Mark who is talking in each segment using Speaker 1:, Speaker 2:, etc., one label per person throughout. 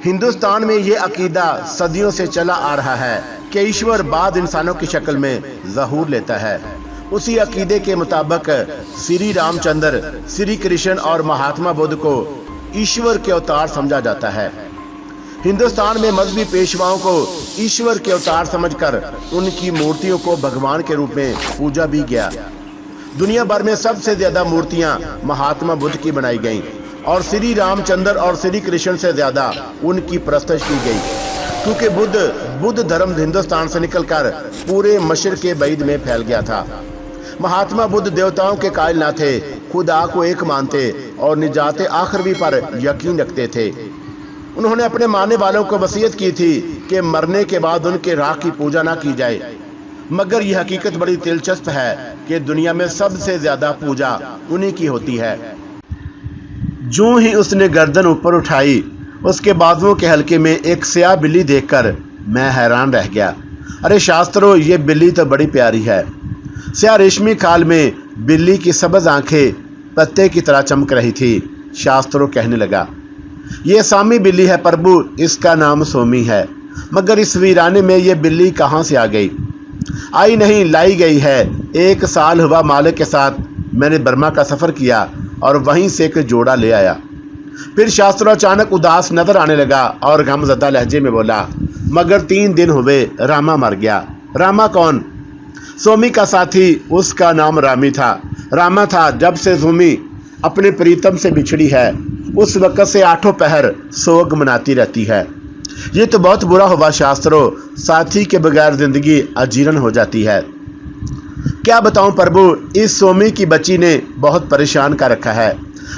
Speaker 1: ہندوستان میں یہ عقیدہ صدیوں سے چلا آ رہا ہے کہ ایشور بعد انسانوں کی شکل میں ظہور لیتا ہے۔ اسی عقیدے کے مطابق سری رام چندر، سری کرشن اور مہاتما بدھ کو ایشور کے اوتار سمجھا جاتا ہے۔ ہندوستان میں مذہبی پیشواؤں کو ایشور کے اوتار سمجھ کر ان کی مورتیوں کو بھگوان کے روپ میں پوجا بھی گیا۔ دنیا بھر میں سب سے زیادہ مورتیاں مہاتما بدھ کی بنائی گئیں اور سری رام چندر اور سری کرشن سے زیادہ ان کی پرستش کی گئی، کیونکہ بدھ دھرم ہندوستان سے نکل کر پورے مشرق بعید میں پھیل گیا تھا۔ مہاتما بدھ دیوتاؤں کے قائل نہ تھے، خدا کو ایک مانتے اور نجات آخروی پر یقین رکھتے تھے۔ انہوں نے اپنے ماننے والوں کو وصیت کی تھی کہ مرنے کے بعد ان کے راکھ کی پوجا نہ کی جائے، مگر یہ حقیقت بڑی دلچسپ ہے کہ دنیا میں سب سے زیادہ پوجا انہی کی ہوتی ہے۔ جو ہی اس نے گردن اوپر اٹھائی، اس کے بازوؤں کے حلقے میں ایک سیاہ بلی دیکھ کر میں حیران رہ گیا۔ ارے شاسترو، یہ بلی تو بڑی پیاری ہے۔ سیاہ ریشمی کھال میں بلی کی سبز آنکھیں پتے کی طرح چمک رہی تھی۔ شاسترو کہنے لگا، یہ سامی بلی ہے پربو، اس کا نام سومی ہے، مگر اس ویرانے میں یہ بلی کہاں سے آ گئی؟ آئی نہیں، لائی گئی ہے۔ 1 سال ہوا مالک کے ساتھ میں نے برما کا سفر کیا اور وہیں سے ایک جوڑا لے آیا۔ پھر شاسترو اچانک اداس نظر آنے لگا اور غم زدہ لہجے میں بولا، مگر 3 دن ہوئے راما مر گیا۔ راما کون؟ سومی کا ساتھی، اس کا نام رامی تھا۔ راما تھا جب سے سومی اپنے پریتم سے بچھڑی ہے، اس وقت سے 8 پہر سوگ مناتی رہتی ہے۔ یہ تو بہت برا ہوا شاسترو، ساتھی کے بغیر زندگی اجیرن ہو جاتی ہے۔ کیا بتاؤں پربو، اس سومی کی بچی نے بہت پریشان کر رکھا ہے۔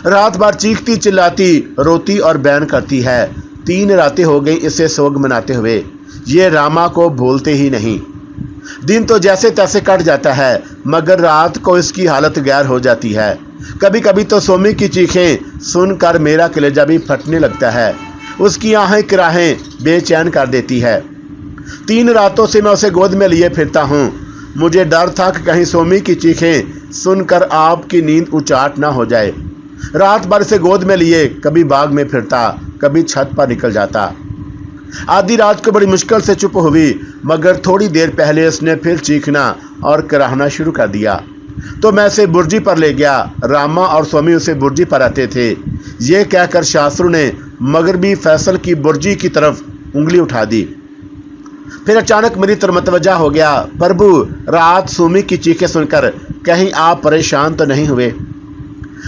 Speaker 1: رات بھر چیختی چلاتی روتی اور بین کرتی ہے۔ 3 راتیں ہو گئی اسے سوگ مناتے ہوئے، یہ راما کو بھولتے ہی نہیں۔ دن تو جیسے تیسے کٹ جاتا ہے، مگر رات کو اس کی حالت غیر ہو جاتی ہے۔ کبھی کبھی تو سومی کی چیخیں سن کر میرا کلیجہ بھی پھٹنے لگتا ہے۔ اس کی آہیں کراہیں بے چین کر دیتی ہے۔ 3 راتوں سے میں اسے گود میں لیے پھرتا ہوں۔ مجھے ڈر تھا کہ کہیں سومی کی چیخیں سن کر آپ کی نیند اچاٹ نہ ہو جائے۔ رات بھر سے گود میں لیے کبھی باغ میں پھرتا، کبھی چھت پر نکل جاتا۔ آدھی رات کو بڑی مشکل سے چپ ہوئی، مگر تھوڑی دیر پہلے اس نے پھر چیخنا اور کراہنا شروع کر دیا، تو میں اسے برجی پر لے گیا۔ راما اور سومی اسے برجی پر آتے تھے۔ یہ کہہ کر شاسترو نے مغربی فیصل کی برجی کی طرف انگلی اٹھا دی۔ پھر اچانک میری طرف متوجہ ہو گیا، پربو، رات سومی کی چیخیں سن کر کہیں آپ پریشان تو نہیں ہوئے؟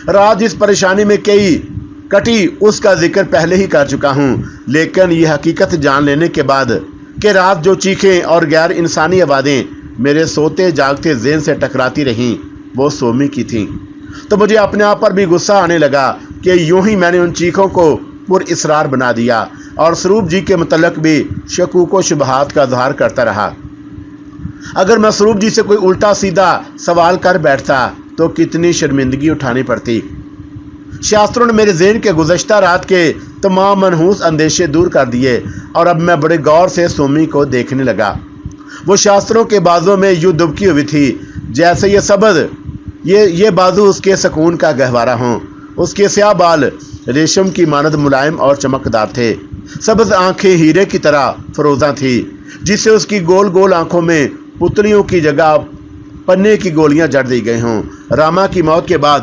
Speaker 1: رات جس پریشانی میں کٹی اس کا ذکر پہلے ہی کر چکا ہوں، لیکن یہ حقیقت جان لینے کے بعد کہ رات جو چیخیں اور غیر انسانی آوازیں میرے سوتے جاگتے ذہن سے ٹکراتی رہیں وہ سومی کی تھیں، تو مجھے اپنے آپ پر بھی غصہ آنے لگا کہ یوں ہی میں نے ان چیخوں کو پر اسرار بنا دیا اور سروپ جی کے متعلق بھی شکوک و شبہات کا اظہار کرتا رہا۔ اگر میں سروپ جی سے کوئی الٹا سیدھا سوال کر بیٹھتا تو کتنی شرمندگی اٹھانی پڑتی۔ شاستروں نے میرے ذہن کے گزشتہ رات کے تمام منحوس اندیشے دور کر دیے اور اب میں بڑے غور سے سومی کو دیکھنے لگا۔ وہ شاستروں کے بازوں میں یوں دبکی ہوئی تھی جیسے یہ سبز یہ بازو اس کے سکون کا گہوارہ ہوں۔ اس کے سیاہ بال ریشم کی مانند ملائم اور چمکدار تھے۔ سبز آنکھیں ہیرے کی طرح فروزاں تھی، جس سے اس کی گول گول آنکھوں میں پتلیوں کی جگہ پنے کی گولیاں جڑ دی گئی ہوں۔ راما کی موت کے بعد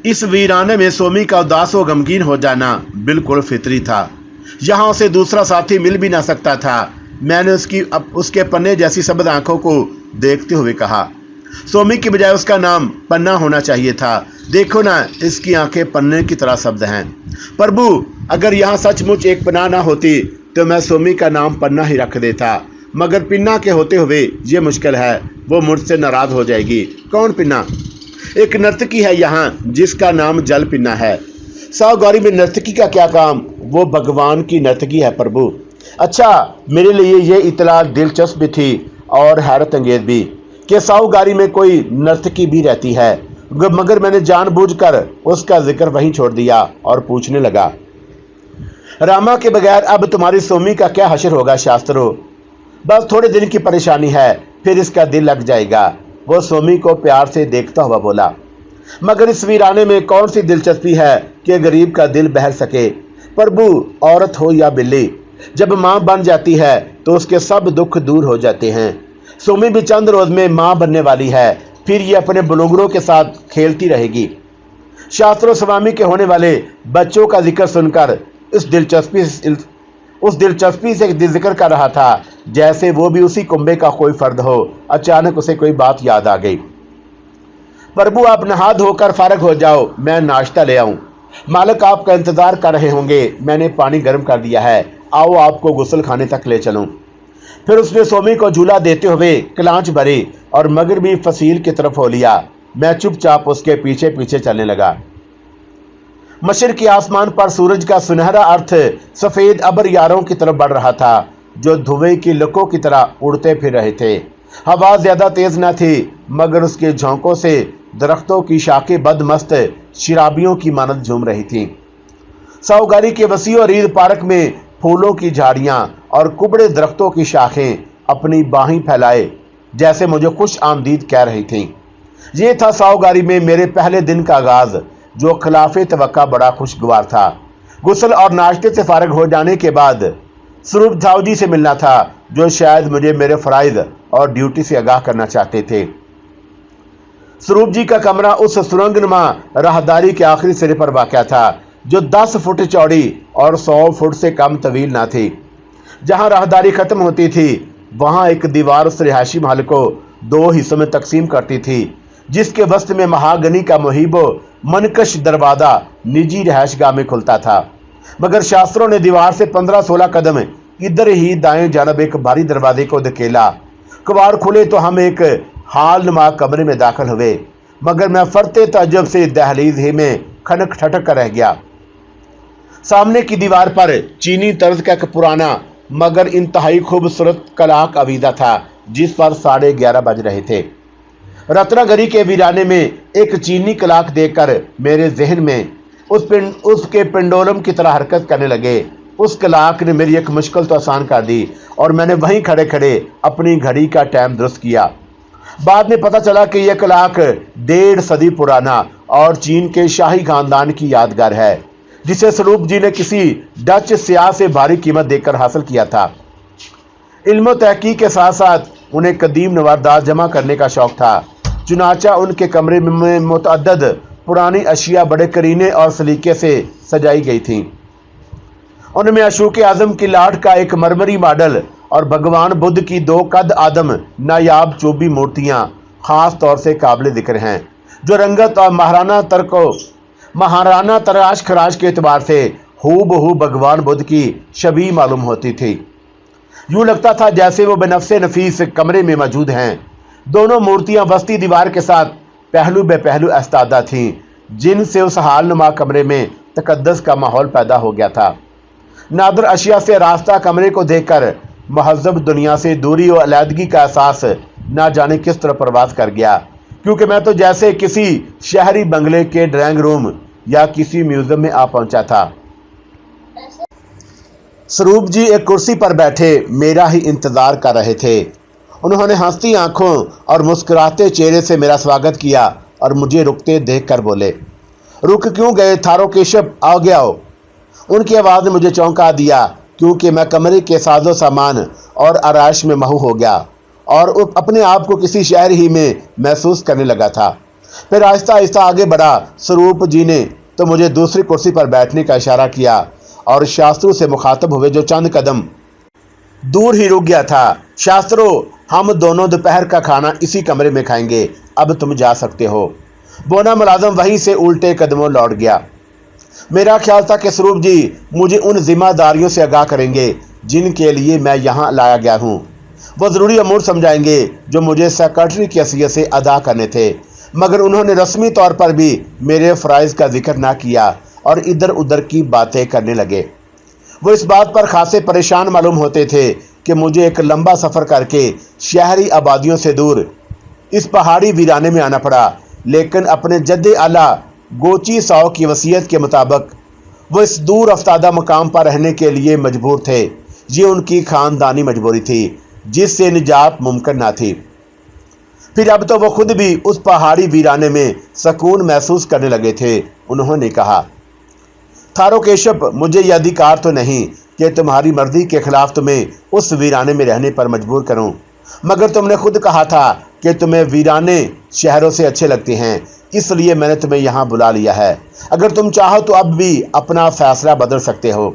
Speaker 1: اس ویرانے میں سومی کا اداس و غمگین ہو جانا بالکل فطری تھا۔ یہاں اسے دوسرا ساتھی مل بھی نہ سکتا تھا۔ میں نے اس کے پنے جیسی سبز آنکھوں کو دیکھتے ہوئے کہا، سومی کی بجائے اس کا نام پنا ہونا چاہیے تھا۔ دیکھو نا، اس کی آنکھیں پنے کی طرح سبز ہیں۔ پربو، اگر یہاں سچ مچ ایک پنا نہ ہوتی تو میں سومی کا نام پنا ہی رکھ دیتا، مگر پنا کے ہوتے ہوئے یہ مشکل ہے، وہ مجھ سے ناراض ہو جائے گی۔ کون پنا؟ ایک نرتکی ہے یہاں جس کا نام جل پنا ہے۔ 100 گوری میں نرتکی کا کیا کام؟ وہ بھگوان کی نرتکی ہے پربو۔ اچھا، میرے لیے یہ اطلاع دلچسپ بھی تھی اور حیرت انگیز بھی کہ 100 گاری میں کوئی نرتکی بھی رہتی ہے، مگر میں نے جان بوجھ کر اس کا ذکر وہیں چھوڑ دیا اور پوچھنے لگا، راما کے بغیر اب تمہاری سومی کا کیا حشر ہوگا شاسترو؟ بس تھوڑے دن کی پریشانی ہے، پھر اس کا دل لگ جائے گا۔ وہ سومی کو پیار سے دیکھتا ہوا بولا، مگر اس ویرانے میں کون سی دلچسپی ہے کہ غریب کا دل بہل سکے؟ प्रभु, औरत हो या बिल्ली, जब माँ बन जाती है तो उसके सब दुख दूर हो जाते हैं। सोमी भी चंद रोज में माँ बनने वाली है, फिर ये अपने बुलुंगरों के साथ खेलती रहेगी। शास्त्रों स्वामी के होने वाले बच्चों का जिक्र सुनकर उस दिलचस्पी से जिक्र कर रहा था जैसे वो भी उसी कुंबे का कोई फर्द हो। अचानक उसे कोई बात याद आ गई। प्रभु, आप नहा धोकर फारग हो जाओ, मैं नाश्ता ले आऊं। मालिक आपका इंतजार कर रहे होंगे, मैंने पानी गर्म कर दिया है, आओ आपको गुस्ल खाने तक ले चलूं। फिर उसने सोमी को झूला देते हुए क्लांच भरी और मगरबी फसील की तरफ हो लिया। मैं चुपचाप उसके पीछे पीछे चलने लगा। मशरिकी आसमान पर सूरज का सुनहरा अर्थ सफेद अबर यारों की तरफ बढ़ रहा था जो धुएं की लकों की तरह उड़ते फिर रहे थे। हवा ज्यादा तेज न थी, मगर उसके झोंकों से दरख्तों की शाखें बदमस्त शराबियों की मानद झूम रही थीं। साउगारी के वसी और रीद पार्क में फूलों की झाड़ियां और कुबड़े दरख्तों की शाखें अपनी बाहें फैलाए जैसे मुझे खुश आमदीद कह रही थीं। ये था साउगारी में मेरे पहले दिन का आगाज, जो खिलाफे तवक्का बड़ा खुशगवार था। गुस्ल और नाश्ते से फारग हो जाने के बाद स्वरूप झाऊ जी से मिलना था, जो शायद मुझे मेरे फराइज और ड्यूटी से आगाह करना चाहते थे। स्वरूप जी का कमरा उस सुरंगनुमा राहदारी के आखिरी सिरे पर वाक़या था, जो 10 फुट चौड़ी और 100 फुट से कम तवील ना थी। जहां राहदारी खत्म होती थी वहां एक दीवार उस रिहायशी महल को 2 हिस्सों में तकसीम करती थी, जिसके वस्त में महागनी का मुहिबो मनकश दरवाजा निजी रिहायशगाह में खुलता था। मगर शास्त्रों ने दीवार से 15-16 कदम इधर ही दाएं जानब एक भारी दरवाजे को धकेला। कबाड़ खुले तो हम एक हाल नुमा कमरे में दाखिल हुए, मगर मैं फरते ताज्जुब से दहलीज ही में खनक ठटक कर रह गया। सामने की दीवार पर चीनी तर्ज का एक पुराना मगर इंतहाई खूबसूरत कलाक आवीदा था, जिस पर 11:30 बज रहे थे। रत्नागिरी के वीराने में एक चीनी कलाक देखकर मेरे जहन में उसके पेंडोलम की तरह हरकत करने लगे। उस कलाक ने मेरी एक मुश्किल तो आसान कर दी और मैंने वहीं खड़े खड़े अपनी घड़ी का टाइम दुरुस्त किया। बाद में पता चला कि यह कलाक 1.5 सदी पुराना और चीन के शाही खानदान की यादगार है, जिसे स्वरूप जी ने किसी डच सियाह से भारी कीमत देकर हासिल किया था। इल्म तहकीक के साथ साथ उन्हें कदीम नवारदात जमा करने का शौक था। चुनाचा उनके कमरे में मुतअद्दद पुरानी अशिया बड़े करीने और सलीके से सजाई गई थीं। उनमें अशोक आजम की लाठ का एक मरमरी मॉडल और भगवान बुद्ध की 2 कद आदम नायाब चोबी मूर्तियां खास तौर से काबिल जिक्र हैं, जो रंगत और महाराना तराश खराश के एतबार से हूबहू भगवान बुद्ध की शबीह मालूम होती थी। यूं लगता था जैसे वो बेनफ्से नफीस कमरे में मौजूद हैं। दोनों मूर्तियां वस्ती दीवार के साथ पहलू बे पहलू एस्तादा थीं, जिनसे उस हाल नुमा कमरे में तकद्दस का माहौल पैदा हो गया था। नादर अशिया से रास्ता कमरे को देखकर महज़ब दुनिया से दूरी और अलहदगी का एहसास ना जाने किस तरह परवास कर गया, क्योंकि मैं तो जैसे किसी शहरी बंगले के ड्राइंग रूम या किसी म्यूजियम में आ पहुंचा था। स्वरूप जी एक कुर्सी पर बैठे मेरा ही इंतजार कर रहे थे। उन्होंने हंसती आंखों और मुस्कुराते चेहरे से मेरा स्वागत किया और मुझे रुकते देखकर बोले, रुक क्यों गए थारो केशव, आ गया हो। उनकी आवाज़ ने मुझे चौंका दिया, क्योंकि मैं कमरे के साजो सामान और आराइश में महू हो गया और अपने आप को किसी शहर ही में महसूस करने लगा था। फिर आहिस्ता आहिस्ता आगे बढ़ा। स्वरूप जी ने तो मुझे दूसरी कुर्सी पर बैठने का इशारा किया और शास्त्रों से मुखातब हुए, जो चंद कदम दूर ही रुक गया था। शास्त्रों, हम दोनों दोपहर का खाना इसी कमरे में खाएंगे, अब तुम जा सकते हो। बोना मुलाजम वहीं से उल्टे कदमों लौट गया। मेरा ख्याल था कि स्वरूप जी मुझे उन जिम्मेदारियों से आगाह करेंगे जिनके लिए मैं यहाँ लाया गया हूँ। वो ज़रूरी अमूर समझाएंगे जो मुझे सेक्रेटरी की हैसियत से अदा करने थे, मगर उन्होंने रस्मी तौर पर भी मेरे फ़राइज़ का जिक्र ना किया और इधर उधर की बातें करने लगे। वो इस बात पर खासे परेशान मालूम होते थे कि मुझे एक लंबा सफ़र करके शहरी आबादियों से दूर इस पहाड़ी वीराने में आना पड़ा, लेकिन अपने जद्दे आला गोची साओ की वसीयत के मुताबिक वो इस दूर अफ्तादा मकाम पर रहने के लिए मजबूर थे। ये उनकी ख़ानदानी मजबूरी थी जिससे निजात मुमकिन ना थी। फिर अब तो वो खुद भी उस पहाड़ी वीराने में सुकून महसूस करने लगे थे। उन्होंने कहा, थारोकेशप, मुझे यह अधिकार तो नहीं कि तुम्हारी मर्जी के खिलाफ तुम्हें उस वीराने में रहने पर मजबूर करूं, मगर तुमने खुद कहा था कि तुम्हें वीराने शहरों से अच्छे लगते हैं, इसलिए मैंने तुम्हें यहाँ बुला लिया है। अगर तुम चाहो तो अब भी अपना फैसला बदल सकते हो।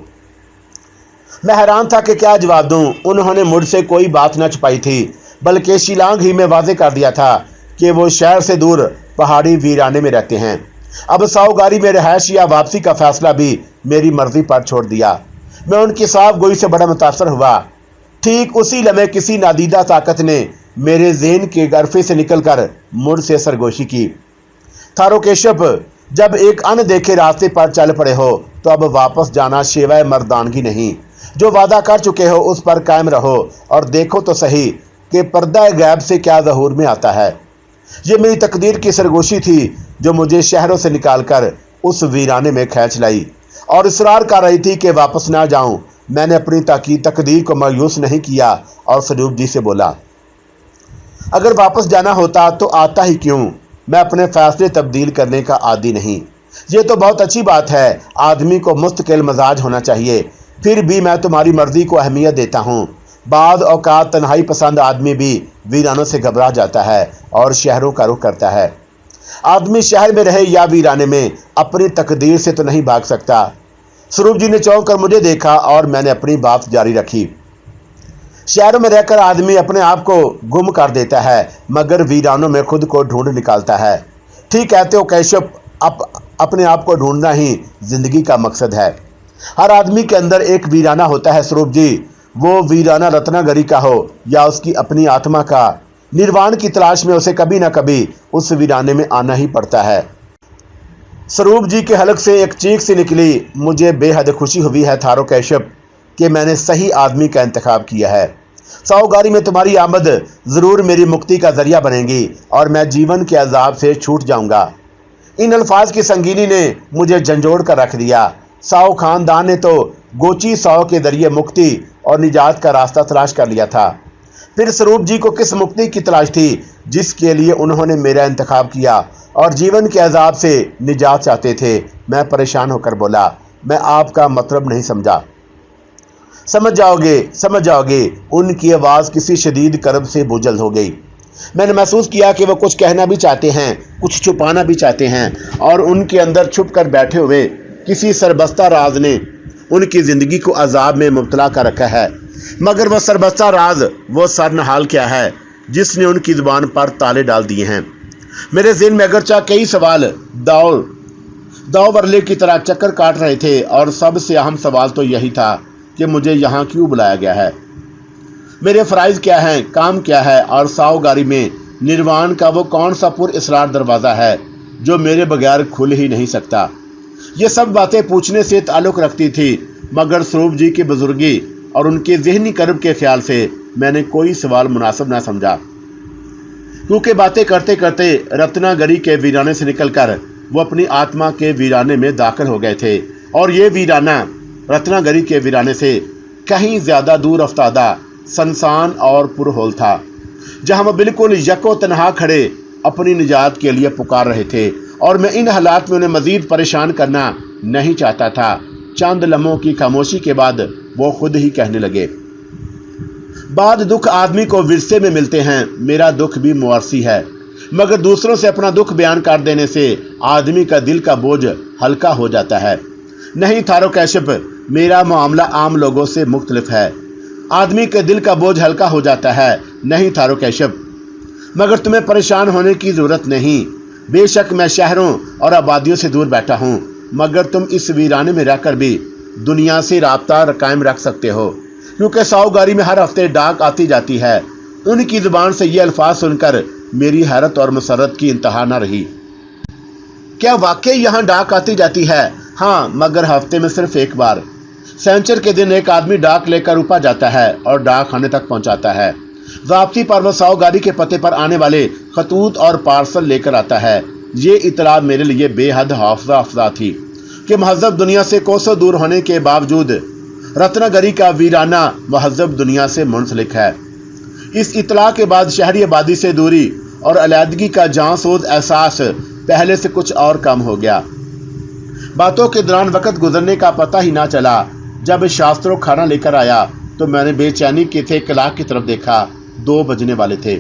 Speaker 1: मैं हैरान था कि क्या जवाब दूं। उन्होंने मुझसे कोई बात न छुपाई थी, बल्कि शिलांग ही में वाजे कर दिया था कि वो शहर से दूर पहाड़ी वीराने में रहते हैं। अब साओगारी में रहायश या वापसी का फैसला भी मेरी मर्जी पर छोड़ दिया। मैं उनकी साफ गोई से बड़ा मुतासर हुआ। ठीक उसी लम्हे किसी नादीदा ताकत ने मेरे ज़हन के गरफे से निकलकर मुझसे सरगोशी की। थारोकेशप, जब एक अनदेखे रास्ते पर चल पड़े हो तो अब वापस जाना शेवाए मर्दानगी नहीं। जो वादा कर चुके हो उस पर कायम रहो और देखो तो सही कि पर्दा गैब से क्या ज़हूर में आता है। ये मेरी तकदीर की सरगोशी थी जो मुझे शहरों से निकालकर उस वीराने में खींच लाई और इसरार कर रही थी कि वापस ना जाऊं। मैंने अपनी तकदीर को मायूस नहीं किया और सरूप जी से बोला, अगर वापस जाना होता तो आता ही क्यों। मैं अपने फैसले तब्दील करने का आदी नहीं। ये तो बहुत अच्छी बात है, आदमी को मुस्तकिल मजाज होना चाहिए। फिर भी मैं तुम्हारी मर्जी को अहमियत देता हूँ। बाद औकात तन्हाई पसंद आदमी भी वीरानों से घबरा जाता है और शहरों का रुख करता है। आदमी शहर में रहे या वीराने में, अपनी तकदीर से तो नहीं भाग सकता। स्वरूप जी ने चौंक कर मुझे देखा और मैंने अपनी बात जारी रखी। शहरों में रहकर आदमी अपने आप को गुम कर देता है, मगर वीरानों में खुद को ढूंढ निकालता है। ठीक कहते हो कैशप, अपने आप को ढूंढना ही जिंदगी का मकसद है। हर आदमी के अंदर एक वीराना होता है स्वरूप जी, वो वीराना रत्नागिरी का हो या उसकी अपनी आत्मा का। निर्वाण की तलाश में उसे कभी ना कभी उस वीराने में आना ही पड़ता है। स्वरूप जी के हलक से एक चीख सी निकली। मुझे बेहद खुशी हुई है थारोकेशप कि मैंने सही आदमी का इंतखाब किया है। साओगारी में तुम्हारी आमद जरूर मेरी मुक्ति का जरिया बनेगी और मैं जीवन के अजाब से छूट जाऊंगा। इन अल्फाज की संगीनी ने मुझे झंझोड़ कर रख दिया। साओ खानदान ने तो गोची साओ के जरिए मुक्ति और निजात का रास्ता तलाश कर लिया था। फिर स्वरूप जी को किस मुक्ति की तलाश थी जिसके लिए उन्होंने मेरा इंतखाब किया और जीवन के अजाब से निजात चाहते थे। मैं परेशान होकर बोला, मैं आपका मतलब नहीं समझा। समझ जाओगे। उनकी आवाज़ किसी शदीद करब से बोझल हो गई। मैंने महसूस किया कि वो कुछ कहना भी चाहते हैं, कुछ छुपाना भी चाहते हैं और उनके अंदर छुप कर बैठे हुए किसी सरबस्ता राज ने उनकी ज़िंदगी को अजाब में मुब्तला कर रखा है। मगर वह सरबस्ता राज, वो सरनहाल क्या है जिसने उनकी ज़ुबान पर ताले डाल दिए हैं। मेरे ज़हन में अगरचा कई सवाल दाव वरले की तरह चक्कर काट रहे थे और सबसे अहम सवाल तो यही था कि मुझे यहाँ क्यों बुलाया गया है, मेरे फ़राइज़ क्या हैं, काम क्या है और साओगारी में निर्वाण का वो कौन सा पुरअसरार दरवाज़ा है जो मेरे बगैर खुल ही नहीं सकता। ये सब बातें पूछने से ताल्लुक़ रखती थी, मगर स्वरूप जी की बुजुर्गी और उनके ज़हनी कर्ब के ख्याल से मैंने कोई सवाल मुनासिब ना समझा, क्योंकि बातें करते करते रत्नागिरी के वीराने से निकलकर वो अपनी आत्मा के वीराने में दाखिल हो गए थे और ये वीराना रत्नागिरी के वीराने से कहीं ज़्यादा दूर अफ्तादा, सनसान और पुरहोल था, जहाँ वो बिल्कुल यको तनहा खड़े अपनी निजात के लिए पुकार रहे थे और मैं इन हालात में उन्हें मज़ीद परेशान करना नहीं चाहता था। चंद लम्हों की खामोशी के बाद वो खुद ही कहने लगे, बाद दुख आदमी को विरसे में मिलते हैं, मेरा दुख भी मुआरसी है, मगर दूसरों से अपना दुख बयान कर देने से आदमी का दिल का बोझ हल्का हो जाता है। नहीं थारोकेशप, मेरा मामला आम लोगों से मुख्तलिफ है। आदमी के दिल का बोझ हल्का हो जाता है। नहीं थारोकेशप, मगर तुम्हें परेशान होने की ज़रूरत नहीं। बेशक मैं शहरों और आबादियों से दूर बैठा हूँ, मगर तुम इस वीराने में रहकर भी दुनिया से राब्ता कायम रख सकते हो, क्योंकि साओगारी में हर हफ्ते डाक आती जाती है। उनकी ज़ुबान से ये अल्फाज सुनकर मेरी हैरत और मसरत की इंतहा न रही। क्या वाकई यहाँ डाक आती जाती है? हाँ, मगर हफ्ते में सिर्फ एक बार। सैंचर के दिन एक आदमी डाक लेकर ऊपर जाता है और डाक खाने तक पहुँचाता है। वापसी पर वह साओगारी के पते पर आने वाले खतूत और पार्सल लेकर आता है। ये इतला मेरे लिए बेहद हौसला अफजा थी कि महज़ब दुनिया से कोसों दूर होने के बावजूद रत्नागिरी का वीराना महज़ब दुनिया से मुंसलिक है। इस इतला के बाद शहरी आबादी से दूरी और अलहदगी का जांसोज एहसास पहले से कुछ और कम हो गया। बातों के दौरान वक्त गुजरने का पता ही ना चला। जब शास्त्रों खाना लेकर आया तो मैंने बेचैनी के थे क्लॉक की तरफ देखा। 2 बजने वाले थे।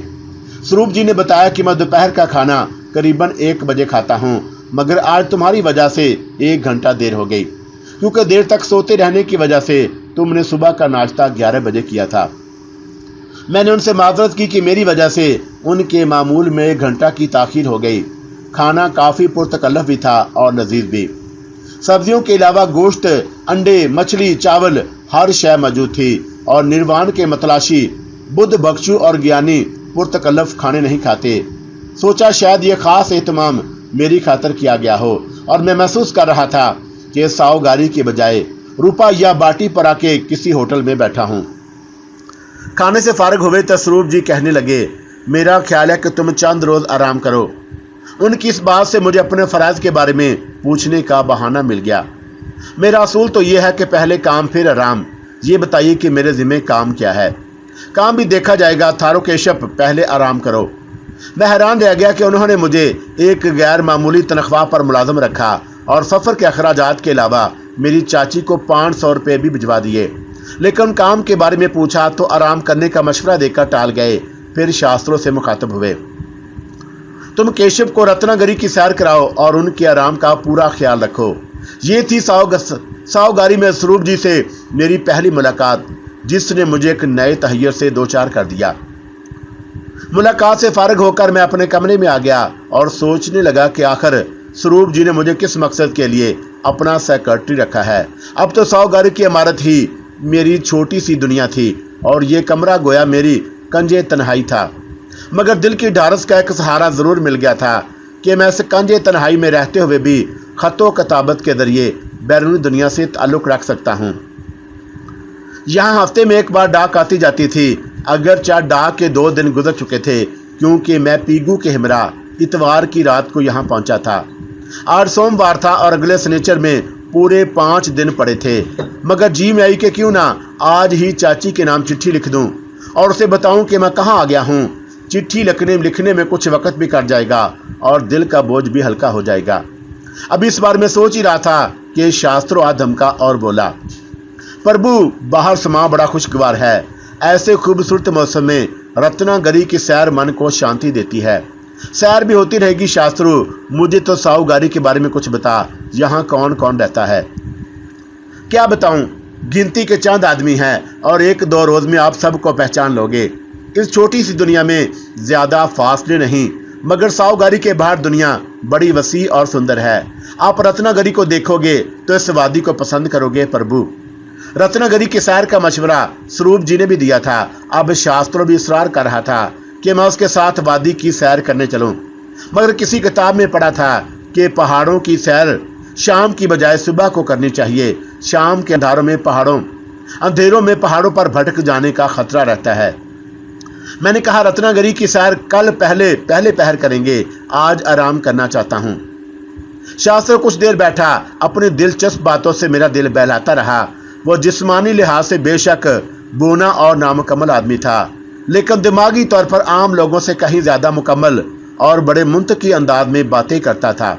Speaker 1: स्वरूप जी ने बताया कि मैं दोपहर का खाना करीबन 1 बजे खाता हूँ, मगर आज तुम्हारी वजह से 1 घंटा देर हो गई, क्योंकि देर तक सोते रहने की वजह से तुमने सुबह का नाश्ता 11 बजे किया था। मैंने उनसे माजरत की कि मेरी वजह से उनके मामूल में 1 घंटा की ताखीर हो गई। खाना काफ़ी पुरतकल्लफ भी था और लजीज भी। सब्जियों के अलावा गोश्त, अंडे, मछली, चावल, हर शय मौजूद थी और निर्वाण के मतलाशी बुद्ध बख्शु और ज्ञानी पुरतकल्लफ खाने नहीं खाते। सोचा शायद ये खास एहतमाम मेरी खातर किया गया हो और मैं महसूस कर रहा था कि सावगारी के बजाय रुपा या बाटी पर आके किसी होटल में बैठा हूँ। खाने से फारिग हुए तो स्वरूप जी कहने लगे, मेरा ख्याल है कि तुम चंद रोज आराम करो। उनकी इस बात से मुझे अपने फराज के बारे में पूछने का बहाना मिल गया। मेरा असूल तो यह है कि पहले काम फिर आराम। ये बताइए कि मेरे जिम्मे काम क्या है? काम भी देखा जाएगा, थारो केशप, पहले आराम करो। मैं हैरान रह गया कि उन्होंने मुझे एक गैर मामूली तनख्वाह पर मुलाजम रखा और सफ़र के अखराजात के अलावा मेरी चाची को 500 रुपये भी भिजवा दिए। लेकिन काम के बारे में पूछा तो आराम करने का मशवरा देकर टाल गए। फिर शास्त्रों से मुखातब हुए, तुम केशव को रत्नागिरी की सैर कराओ और उनके आराम का पूरा ख्याल रखो। ये थी सावगारी में स्वरूप जी से मेरी पहली मुलाकात, जिसने मुझे एक नए तहैयर से दो चार कर दिया। मुलाकात से फारिग होकर मैं अपने कमरे में आ गया और सोचने लगा कि आखिर स्वरूप जी ने मुझे किस मकसद के लिए अपना सेक्रेटरी रखा है। अब तो सावगारी की इमारत ही मेरी छोटी सी दुनिया थी और ये कमरा गोया मेरी कंजे तन्हाई था। मगर दिल की ढारस का एक सहारा ज़रूर मिल गया था कि मैं इस कंजे तन्हाई में रहते हुए भी ख़तो कताबत के ज़रिए बैरूनी दुनिया से ताल्लुक़ रख सकता हूँ। यहाँ हफ्ते में एक बार डाक आती जाती थी, अगरचे डाक के 2 दिन गुजर चुके थे, क्योंकि मैं पीगू के हमरा इतवार की रात को यहाँ पहुँचा था। आज सोमवार था और अगले शनिचर में पूरे 5 दिन पड़े थे। मगर जी में आई कि क्यों ना आज ही चाची के नाम चिट्ठी लिख दूं और उसे बताऊं कि मैं कहाँ आ गया हूँ। चिट्ठी लिखने में कुछ वक्त भी कट जाएगा और दिल का बोझ भी हल्का हो जाएगा। अब इस बार मैं सोच ही रहा था कि शास्त्रों आ धमका और बोला, प्रभु बाहर समा बड़ा खुशगवार है। ऐसे खूबसूरत मौसम में रत्नागिरी की सैर मन को शांति देती है। सैर भी होती रहेगी। शास्त्रों, मुझे तो सावगारी के बारे में कुछ बता, यहाँ कौन कौन रहता है? क्या बताऊं, गिनती के चंद आदमी हैं और 1-2 रोज में आप सबको पहचान लोगे। इस छोटी सी दुनिया में ज्यादा फासले नहीं, मगर सावगारी के बाहर दुनिया बड़ी वसी और सुंदर है। आप रत्नागिरी को देखोगे तो इस वादी को पसंद करोगे। प्रभु, रत्नागिरी की सैर का मशवरा स्वरूप जी ने भी दिया था। अब शास्त्रों भी इसरार कर रहा था कि मैं उसके साथ वादी की सैर करने चलूं, मगर किसी किताब में पढ़ा था कि पहाड़ों की सैर शाम की बजाय सुबह को करनी चाहिए। शाम के अंधेरों में पहाड़ों पर भटक जाने का खतरा रहता है। मैंने कहा, रत्नागिरी की सैर कल पहले पहर करेंगे, आज आराम करना चाहता हूँ। शास्त्र कुछ देर बैठा, अपनी दिलचस्प बातों से मेरा दिल बहलाता रहा। वो जिस्मानी लिहाज से बेशक बोना और नामुकम्मल आदमी था, लेकिन दिमागी तौर पर आम लोगों से कहीं ज्यादा मुकम्मल और बड़े मुंतकी अंदाज में बातें करता था।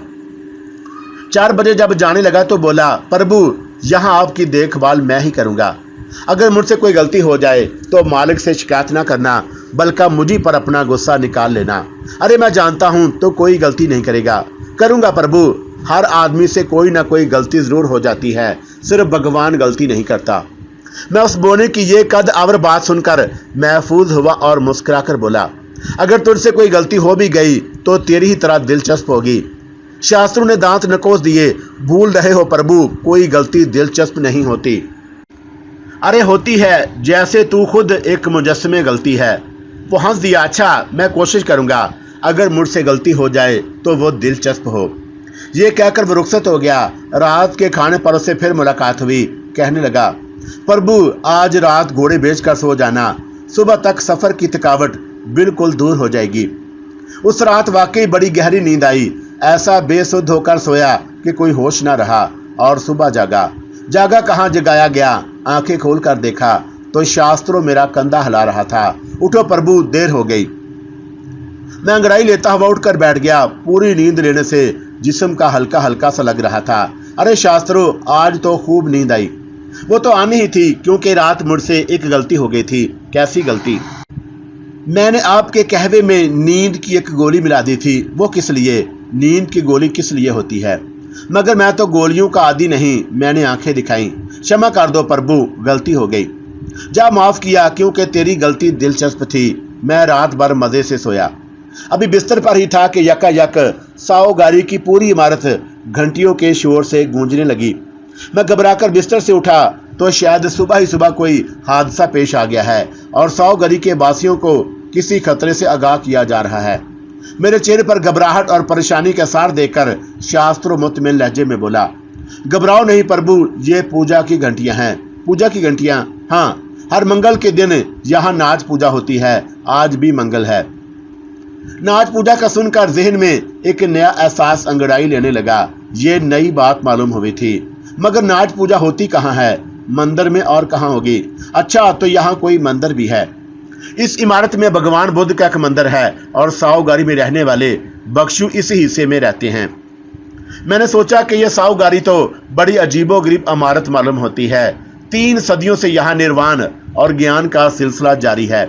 Speaker 1: 4 बजे जब जाने लगा तो बोला, प्रभु यहाँ आपकी देखभाल मैं ही करूँगा। अगर मुझसे कोई गलती हो जाए तो मालिक से शिकायत ना करना, बल्कि मुझी पर अपना गुस्सा निकाल लेना। अरे मैं जानता हूँ तो कोई गलती नहीं करेगा। करूँगा प्रभु, हर आदमी से कोई ना कोई गलती ज़रूर हो जाती है, सिर्फ भगवान गलती नहीं करता। मैं उस बोने की ये कद आवर बात सुनकर महफूज हुआ और मुस्कुराकर बोला, अगर तुझसे कोई गलती हो भी गई तो तेरी ही तरह दिलचस्प होगी। शास्त्रों ने दांत नकोस दिए, भूल रहे हो प्रभु, कोई गलती दिलचस्प नहीं होती। अरे होती है, जैसे तू खुद एक मुजस्समे गलती है। वो हंस दिया, अच्छा मैं कोशिश करूंगा, अगर मुझसे गलती हो जाए तो वो दिलचस्प हो। ये कहकर वो रुखसत हो गया। रात के खाने पर उससे फिर मुलाकात हुई। कहने लगा, प्रभु आज रात घोड़े बेचकर सो जाना, सुबह तक सफर की थकावट बिल्कुल दूर हो जाएगी। उस रात वाकई बड़ी गहरी नींद आई। ऐसा बेसुध होकर सोया कि कोई होश ना रहा और सुबह जागा कहाँ जगाया गया। आंखें खोलकर देखा तो शास्त्रों मेरा कंधा हिला रहा था। उठो प्रभु, देर हो गई। मैं अंगड़ाई लेता हुआ उठकर बैठ गया। पूरी नींद लेने से जिस्म का हल्का हल्का सा लग रहा था। अरे शास्त्रों, आज तो खूब नींद आई। वो तो आनी ही थी, क्योंकि रात मुझसे एक गलती हो गई थी। कैसी गलती? मैंने आपके कहवे में नींद की एक गोली मिला दी थी। वो किस लिए? नींद की गोली किस लिए होती है? मगर मैं तो गोलियों का आदी नहीं। मैंने आंखें दिखाई। क्षमा कर दो प्रभु, गलती हो गई। जा माफ किया, क्योंकि तेरी गलती दिलचस्प थी। मैं रात भर मजे से सोया। अभी बिस्तर पर ही था कि यकायक साओगारी की पूरी इमारत घंटियों के शोर से गूंजने लगी। मैं घबराकर बिस्तर से उठा तो शायद सुबह ही सुबह कोई हादसा पेश आ गया है और साओगारी के वासियों को किसी खतरे से आगाह किया जा रहा है। मेरे चेहरे पर घबराहट और परेशानी का सार देकर शास्त्रों मुतमिन लहजे में बोला, घबराओ नहीं प्रभु, ये पूजा की घंटियां हैं। पूजा की घंटियां? हाँ, हर मंगल के दिन यहाँ नाच पूजा होती है। आज भी मंगल है। नाच पूजा का सुनकर जहन में एक नया एहसास अंगड़ाई लेने लगा। ये नई बात मालूम हुई थी। मगर नाच पूजा होती कहाँ है? मंदिर में और कहाँ होगी? अच्छा, तो यहाँ कोई मंदिर भी है। इस इमारत में भगवान बुद्ध का एक मंदिर है और साओगारी में रहने वाले बख्शु इस हिस्से में रहते हैं। मैंने सोचा कि यह साओगारी तो बड़ी अजीबोगरीब इमारत मालूम होती है। 3 सदियों से यहाँ निर्वाण और ज्ञान का सिलसिला जारी है।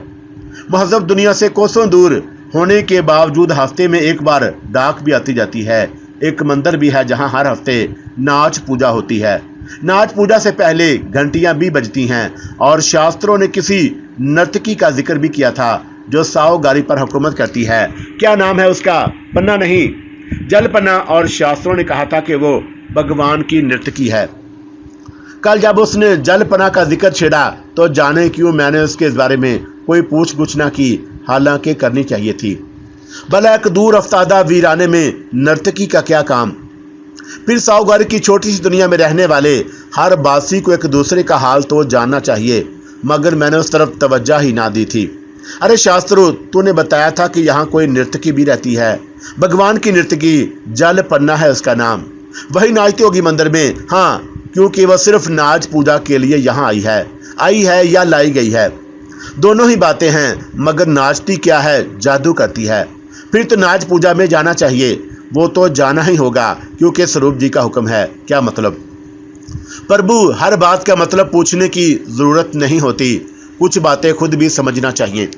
Speaker 1: महजब दुनिया से कोसों दूर होने के बावजूद हफ्ते में एक बार डाक भी आती जाती है। एक मंदिर भी है जहाँ हर हफ्ते नाच पूजा होती है। नाच पूजा से पहले घंटियां भी बजती हैं और शास्त्रों ने किसी नर्तकी का जिक्र भी किया था जो साओगारी पर हुकूमत करती है। क्या नाम है उसका? पन्ना नहीं, जलपन्ना। और शास्त्रों ने कहा था कि वो भगवान की नर्तकी है। कल जब उसने जलपन्ना का जिक्र छेड़ा तो जाने क्यों मैंने उसके बारे में कोई पूछ ना की, हालांकि करनी चाहिए थी। भला एक दूर अफ्तादा वीराने में नर्तकी का क्या काम? फिर साओगारी की छोटी सी दुनिया में रहने वाले हर बासी को एक दूसरे का हाल तो जानना चाहिए, मगर मैंने उस तरफ तवज्जो ही ना दी थी। अरे शास्त्रों, तूने बताया था कि यहाँ कोई नर्तकी भी रहती है। भगवान की नर्तकी, जलपन्ना है उसका नाम। वही नाचती होगी मंदिर में। हाँ, क्योंकि वह सिर्फ नाच पूजा के लिए यहाँ आई है या लाई गई है। दोनों ही बातें हैं, मगर नाचती क्या है? जादू करती है। फिर तो नाच पूजा में जाना चाहिए। वो तो जाना ही होगा, क्योंकि स्वरूप जी का हुक्म है। क्या मतलब? प्रभु, हर बात का मतलब पूछने की जरूरत नहीं होती। कुछ बातें खुद भी समझना चाहिए।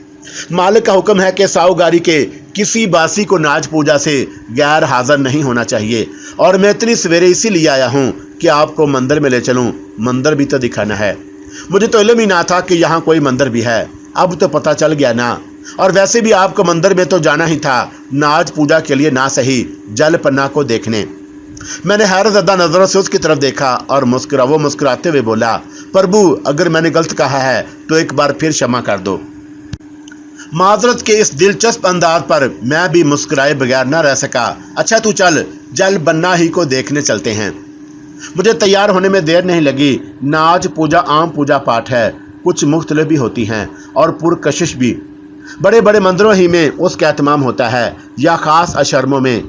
Speaker 1: मालिक का हुक्म है कि साओगारी के किसी बासी को नाच पूजा से गैर हाजिर नहीं होना चाहिए। और मैं इतनी सवेरे इसीलिए आया हूँ कि आपको मंदिर में ले चलूँ। मंदिर भी तो दिखाना है। मुझे तो इल्म ही ना था कि यहाँ कोई मंदिर भी है। अब तो पता चल गया ना। और वैसे भी आपको मंदिर में तो जाना ही था, नाच पूजा के लिए ना सही, जलपन्ना को देखने। मैंने हैरतज़दा नजरों से उसकी तरफ देखा और मुस्कुराते हुए बोला, प्रभु, अगर मैंने गलत कहा है तो एक बार फिर क्षमा कर दो। माजरत के इस दिलचस्प अंदाज पर मैं भी मुस्कुराए बगैर न रह सका। अच्छा तू चल, जलपन्ना ही को देखने चलते हैं। मुझे तैयार होने में देर नहीं लगी। नाच पूजा आम पूजा पाठ है, कुछ मुख्तलिफ भी होती हैं और पुरकशिश भी। बड़े बड़े मंदिरों ही में उसका एहतमाम होता है या खास अशर्मों में।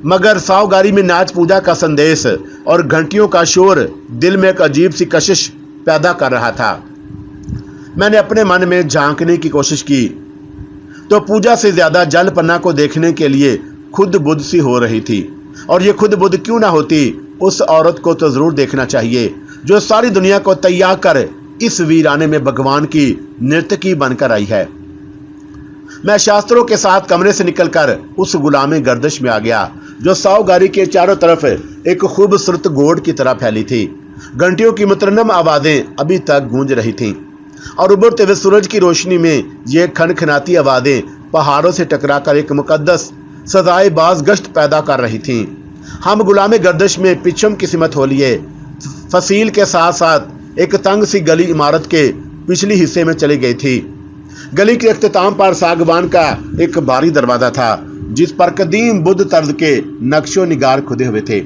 Speaker 1: मगर साओगारी में नाच पूजा का संदेश और घंटियों का शोर दिल में एक अजीब सी कशिश पैदा कर रहा था। मैंने अपने मन में झांकने की कोशिश की तो पूजा से ज्यादा जलपन्ना को देखने के लिए खुद बुद्ध सी हो रही थी। और ये खुद बुद्ध क्यों ना होती, उस औरत को तो जरूर देखना चाहिए जो सारी दुनिया को तैयार कर इस वीराने में भगवान की नर्तकी बनकर आई है। मैं शास्त्रों के साथ कमरे से निकलकर उस गुलामी गर्दिश में आ गया जो साओगारी के चारों तरफ एक खूबसूरत गोड़ की तरह फैली थी। घंटियों की मुतरन्नम आवाजें अभी तक गूंज रही थीं और उभरते हुए सूरज की रोशनी में ये खनखनाती आवाजें पहाड़ों से टकराकर एक मुकद्दस सजाए बाज गश्त पैदा कर रही थीं। हम गुलामी गर्दिश में पिछम की सिमत हो लिए फसील के साथ साथ एक तंग सी गली इमारत के पिछले हिस्से में चली गई थी। गली के अख्ताम पर सागवान का एक भारी दरवाजा था जिस पर कदीम बुद्ध तर्ज के नक्शो निगार खुदे हुए थे।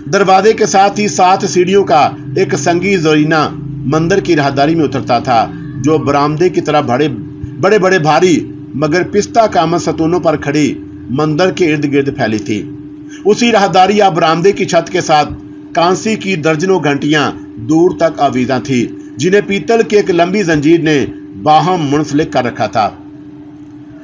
Speaker 1: दरवाजे के साथ ही 7 सीढ़ियों का एक संगी जोरीना मंदिर की राहदारी में उतरता था जो बरामदे की तरह बड़े बड़े भारी मगर पिस्ता कामत सतूनों पर खड़ी मंदिर के इर्द गिर्द फैली थी। उसी राहदारी या बरामदे की छत के साथ कांसी की दर्जनों घंटियां दूर तक आवीजा थी जिन्हें पीतल की एक लंबी जंजीर ने बाहम मुंसलिक कर रखा था।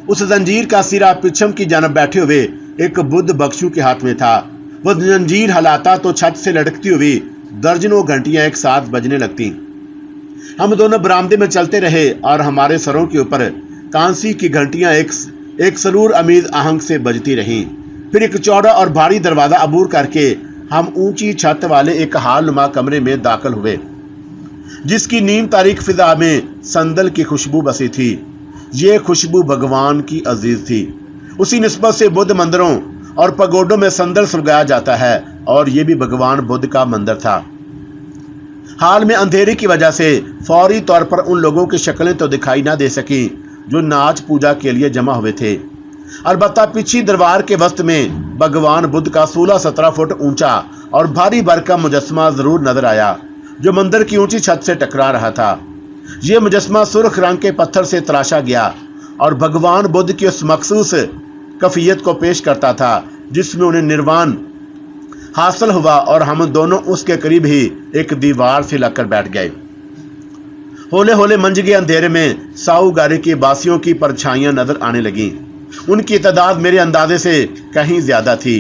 Speaker 1: उस जंजीर का सिरा पिछम की जानब बैठे हुए एक बुद्ध बख्शु के हाथ में था। वो जंजीर हलाता तो छत से लटकती हुई दर्जनों घंटियां एक साथ बजने लगती। हम दोनों बरामदे में चलते रहे और हमारे सरों के ऊपर कांसी की घंटियां एक सरूर अमीज आहंग से बजती रहीं। फिर एक चौड़ा और भारी दरवाजा अबूर करके हम ऊंची छत वाले एक हाल नुमा कमरे में दाखिल हुए, जिसकी नीम तारीख फिजा में संदल की खुशबू बसी थी। ये खुशबू भगवान की अजीज थी। उसी निस्बत से बुद्ध मंदिरों और पगोडों में संदल सुलगाया जाता है, और ये भी भगवान बुद्ध का मंदिर था। हाल में अंधेरे की वजह से फौरी तौर पर उन लोगों की शक्लें तो दिखाई ना दे सकी जो नाच पूजा के लिए जमा हुए थे। अलबत्ता पीछे दरबार के वस्त में भगवान बुद्ध का 16-17 फुट ऊंचा और भारी भरकम मुजस्मा जरूर नजर आया, जो मंदिर की ऊंची छत से टकरा रहा था। यह मुजस्मा सुर्ख रंग के पत्थर से तराशा गया और भगवान बुद्ध की उस मखसूस कफियत को पेश करता था जिसमें उन्हें निर्वाण हासिल हुआ, और हम दोनों उसके करीब ही एक दीवार से लगकर बैठ गए। होले होले मंझगे अंधेरे में साहूगारी के बासियों की परछाइयां नजर आने लगी। उनकी तादाद मेरे अंदाजे से कहीं ज्यादा थी,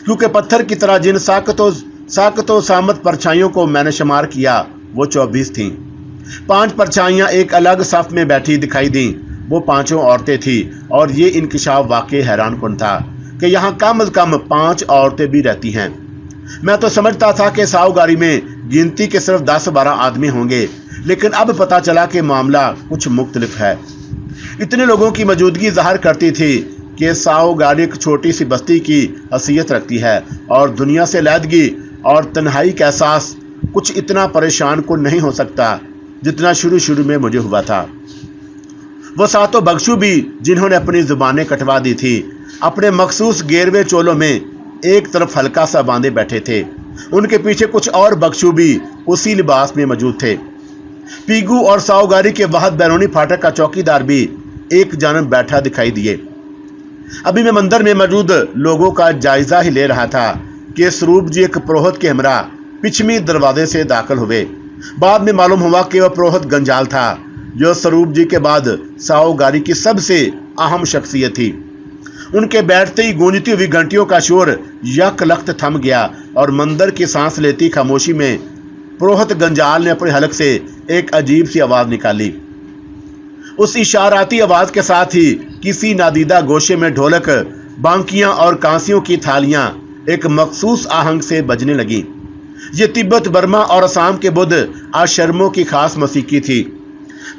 Speaker 1: क्योंकि पत्थर की तरह जिन साकतों सामत परछाइयों को मैंने शुमार किया वो 24 थीं। 5 परछाइयां एक अलग सफ में बैठी दिखाई दी। वो 5 औरतें थीं, और ये इंकशाफ वाकई हैरानकुन था कि यहाँ कम से कम 5 औरतें भी रहती हैं। मैं तो समझता था कि साहूगारी में गिनती के सिर्फ 10-12 आदमी होंगे, लेकिन अब पता चला कि मामला कुछ मुख्तलिफ है। इतने लोगों की मौजूदगी ज़ाहिर करती थी कि साहूगारी एक छोटी सी बस्ती की हैसियत रखती है, और दुनिया से लैदगी और तन्हाई का एहसास कुछ इतना परेशान को नहीं हो सकता जितना शुरू में मुझे हुआ था। वो 7 बख्शू भी जिन्होंने अपनी जुबानें कटवा दी थी, अपने मखसूस गेरवे चोलों में एक तरफ हल्का सा बांधे बैठे थे। उनके पीछे कुछ और बख्शू भी उसी लिबास में मौजूद थे। पीगू और साहूगारी के वाहद बैरूनी फाटक का चौकीदार भी एक जानब बैठा दिखाई दिए। अभी मैं मंदिर में मौजूद लोगों का जायजा ही ले रहा था कि स्वरूप जी एक पुरोहित के हमरा पिछमी दरवाजे से दाखिल हुए। बाद में मालूम हुआ कि वह पुरोहित गंजाल था, जो स्वरूप जी के बाद साहूगारी की सबसे अहम शख्सियत थी। उनके बैठते ही गूंजती हुई घंटियों का शोर यकलख्त थम गया, और मंदिर की सांस लेती खामोशी में पुरोहित गंजाल ने अपने हलक से एक अजीब सी आवाज निकाली। उस इशाराती आवाज के साथ ही किसी नादीदा गोशे में ढोलक, बांकियां और कांसियों की थालियां एक मखसूस आहंग से बजने लगी। ये तिब्बत, बर्मा और असम के बुद्ध आश्रमों की खास मौसीकी थी,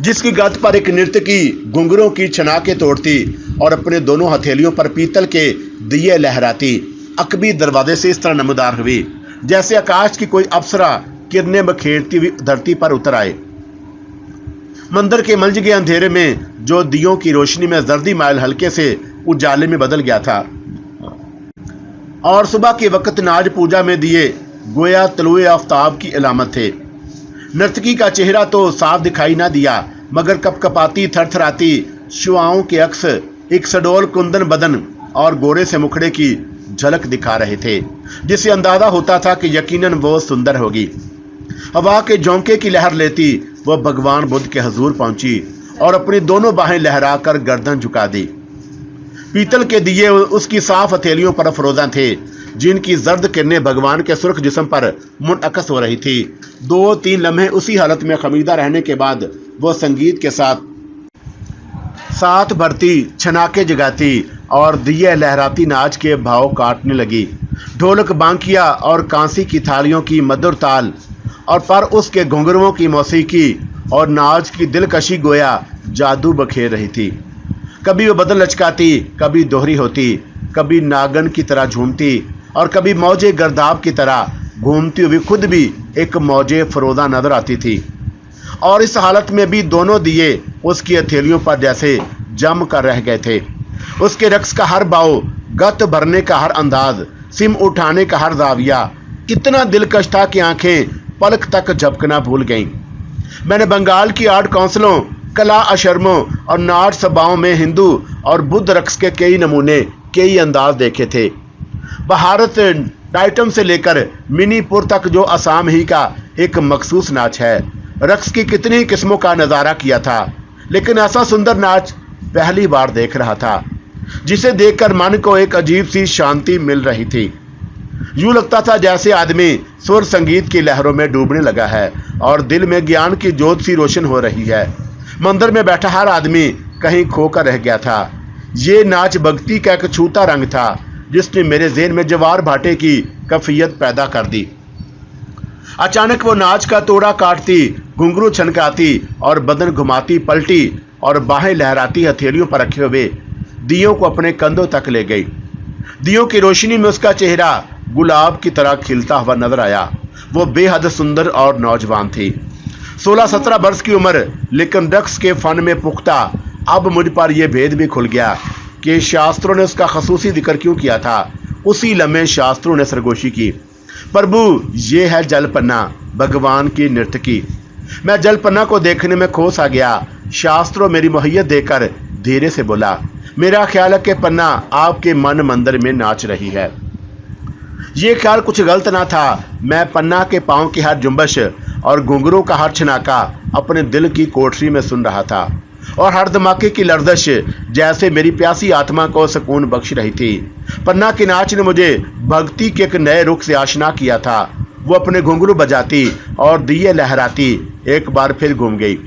Speaker 1: जिसकी गत पर एक नर्तकी घुंघरों की छनाके तोड़ती और अपने दोनों हथेलियों पर पीतल के दिए लहराती अकबी दरवाजे से इस तरह नमदार हुई जैसे आकाश की कोई अप्सरा किरणें बखेरती हुई धरती पर उतर आए। मंदिर के मंझगे अंधेरे में जो दियों की रोशनी में जर्दी माइल हल्के से उजाले में बदल गया था, और सुबह के वक्त नाज पूजा में दिए गोया तलुए आफ्ताब की अलामत थे। नर्तकी का चेहरा तो साफ दिखाई ना दिया, मगर कपकपाती थरथराती शुआओं के अक्स एक सडोल कुंदन बदन और गोरे से मुखड़े की झलक दिखा रहे थे, जिससे अंदाजा होता था कि यकीनन वो सुंदर होगी। हवा के झोंके की लहर लेती वह भगवान बुद्ध के हजूर पहुंची और अपनी दोनों बाहें लहराकर गर्दन झुका दी। पीतल के दिए उसकी साफ हथेलियों पर अफरोजा थे, जिनकी जर्द किरणें भगवान के सुर्ख जिस्म पर मुनअकस हो रही थी। 2-3 लम्हे उसी हालत में खमीदा रहने के बाद वो संगीत के साथ भरती, छनाके जगाती और दिए लहराती नाच के भाव काटने लगी। ढोलक, बांकिया और कांसी की थालियों की मधुर ताल और पर उसके घुंघरुओं की मौसीकी और नाच की दिलकशी गोया जादू बखेर रही थी। कभी वो बदन लचकाती, कभी दोहरी होती, कभी नागन की तरह झूमती और कभी मौजे गर्दाब की तरह घूमती हुई खुद भी एक मौजे फरोजा नजर आती थी। और इस हालत में भी दोनों दिए उसकी हथेलियों पर जैसे जम कर रह गए थे। उसके रक्स का हर बाव, गत भरने का हर अंदाज, सिम उठाने का हर जाविया इतना दिलकश था कि आंखें पलक तक झपकना भूल गईं। मैंने बंगाल की आर्ट काउंसिलों, कला आश्रमों और नाट सभाओं में हिंदू और बुद्ध रक्स के कई नमूने, कई अंदाज देखे थे। भारत टाइटम से लेकर मिनीपुर तक जो असम ही का एक मखसूस नाच है, रक्स की कितनी किस्मों का नज़ारा किया था, लेकिन ऐसा सुंदर नाच पहली बार देख रहा था, जिसे देखकर मन को एक अजीब सी शांति मिल रही थी। यूं लगता था जैसे आदमी स्वर संगीत की लहरों में डूबने लगा है और दिल में ज्ञान की ज्योत सी रोशन हो रही है। मंदिर में बैठा हर आदमी कहीं खोकर रह गया था। ये नाच भक्ति का एक छूता रंग था जिसने मेरे ज़हन में जवार भाटे की कैफियत पैदा कर दी। अचानक वो नाच का तोड़ा काटती, घुंघरू छनकाती और बदन घुमाती पलटी और बाहें लहराती हथेलियों पर रखे हुए दियों को अपने कंधों तक ले गई। दियों की रोशनी में उसका चेहरा गुलाब की तरह खिलता हुआ नजर आया। वो बेहद सुंदर और नौजवान थी, 16-17 वर्ष की उम्र, लेकिन रक्स के फन में पुख्ता। अब मुझ पर यह भेद भी खुल गया कि शास्त्रों ने उसका खसूसी जिक्र क्यों किया था। उसी लम्हे शास्त्रों ने सरगोशी की, प्रभु ये है जलपन्ना, भगवान की नर्तकी। मैं जलपन्ना को देखने में खोस आ गया। शास्त्रों मेरी मोहय्यत देकर धीरे से बोला, मेरा ख्याल है कि पन्ना आपके मन मंदिर में नाच रही है। ये ख्याल कुछ गलत ना था। मैं पन्ना के पांव की हर जुम्बश और घुंघरू का हर छनाका अपने दिल की कोठरी में सुन रहा था और हर धमाके की लर्जिश जैसे मेरी प्यासी आत्मा को सुकून बख्श रही थी। पन्ना के नाच ने मुझे भक्ति के एक नए रुख से आशना किया था। वो अपने घुंघरू बजाती और दिए लहराती एक बार फिर घूम गई।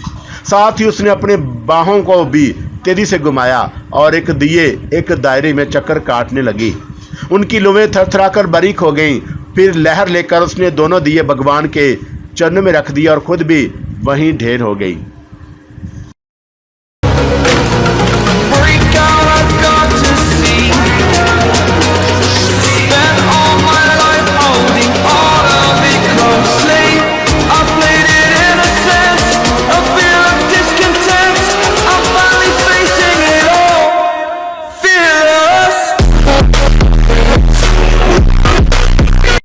Speaker 1: साथ ही उसने अपने बाहों को भी तेजी से घुमाया और एक दिए एक दायरे में चक्कर काटने लगी। उनकी लुएं थरथराकर बारीक हो गईं। फिर लहर लेकर उसने दोनों दिए भगवान के चरणों में रख दिए और खुद भी वहीं ढेर हो गई।